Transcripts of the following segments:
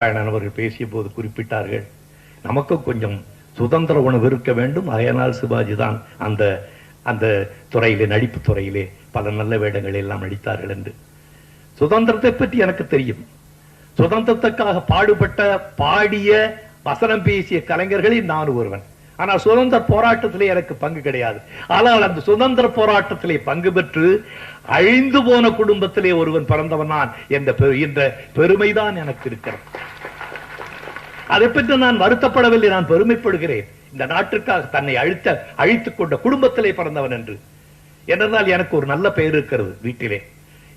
அவர்கள் பேசிய போது குறிப்பிட்டார்கள், நமக்கும் கொஞ்சம் சுதந்திர உணவு இருக்க வேண்டும். அதனால் சிவாஜி தான் அந்த அந்த துறையிலே, நடிப்பு துறையிலே பல நல்ல வேடங்களை எல்லாம் நடித்தார்கள் என்று. சுதந்திரத்தை பற்றி எனக்கு தெரியும். சுதந்திரத்துக்காக பாடுபட்ட, பாடிய, வசனம் பேசிய கலைஞர்களில் நான் ஒருவன். ஆனால் சுதந்திர போராட்டத்திலே எனக்கு பங்கு கிடையாது. ஆனால் அந்த சுதந்திர போராட்டத்திலே பங்கு பெற்று அழிந்து போன குடும்பத்திலே ஒருவன் பிறந்தவன் நான் என்ற பெருமைதான் எனக்கு இருக்கிறது. அதை பற்றி நான் வருத்தப்படவில்லை, நான் பெருமைப்படுகிறேன். இந்த நாட்டிற்காக தன்னை அழித்துக் கொண்ட குடும்பத்திலே பிறந்தவன் என்று. என்றால் எனக்கு ஒரு நல்ல பெயர் இருக்கிறது வீட்டிலே.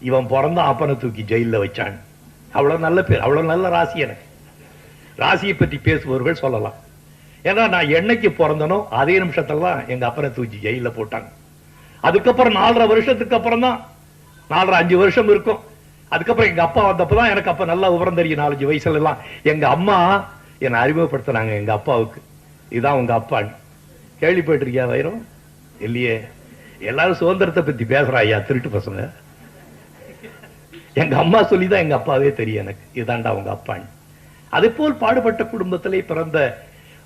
இவன் பிறந்த அப்பனை தூக்கி ஜெயில வச்சான். அவ்வளவு நல்ல பேர், அவ்வளவு நல்ல ராசி எனக்கு. ராசியை பற்றி பேசுபவர்கள் சொல்லலாம். ஏன்னா நான் என்னைக்கு பிறந்தனோ அதே நிமிஷத்துல தான் எங்க அப்பனை தூக்கி ஜெயில போட்டாங்க. அதுக்கப்புறம் 4.5 வருஷத்துக்கு அப்புறம் தான், 4.5 வருஷம் இருக்கும். அதுக்கப்புறம் எங்க அப்பா வந்தப்பதான் எனக்கு அப்ப நல்லா விவரம் தெரியும். 4-5 வயசுல எல்லாம் எங்க அம்மா என்னை அறிமுகப்படுத்தினாங்க எங்க அப்பாவுக்கு. இதுதான் உங்க அப்பான்னு. கேள்விப்பட்டிருக்கியா வைரம்? இல்லையே. எல்லாரும் சுதந்திரத்தை பத்தி பேசுறா ஐயா, திருட்டு பசங்க. எங்க அம்மா சொல்லிதான் எங்க அப்பாவே தெரியும் எனக்கு, இதுதான்டா உங்க அப்பான்னு. அதே போல் பாடுபட்ட குடும்பத்திலே பிறந்த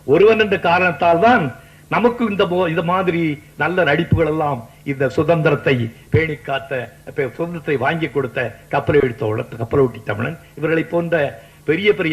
ஒருவன் என்ற காரணத்தால் தான் நமக்கு இந்த மாதிரி நல்ல நடிப்புகள் எல்லாம், இந்த சுதந்திரத்தை பேணி காத்த, சுதந்திரத்தை வாங்கி கொடுத்த கப்பலோட்டி தமிழன், இவர்களை போன்ற பெரிய பெரிய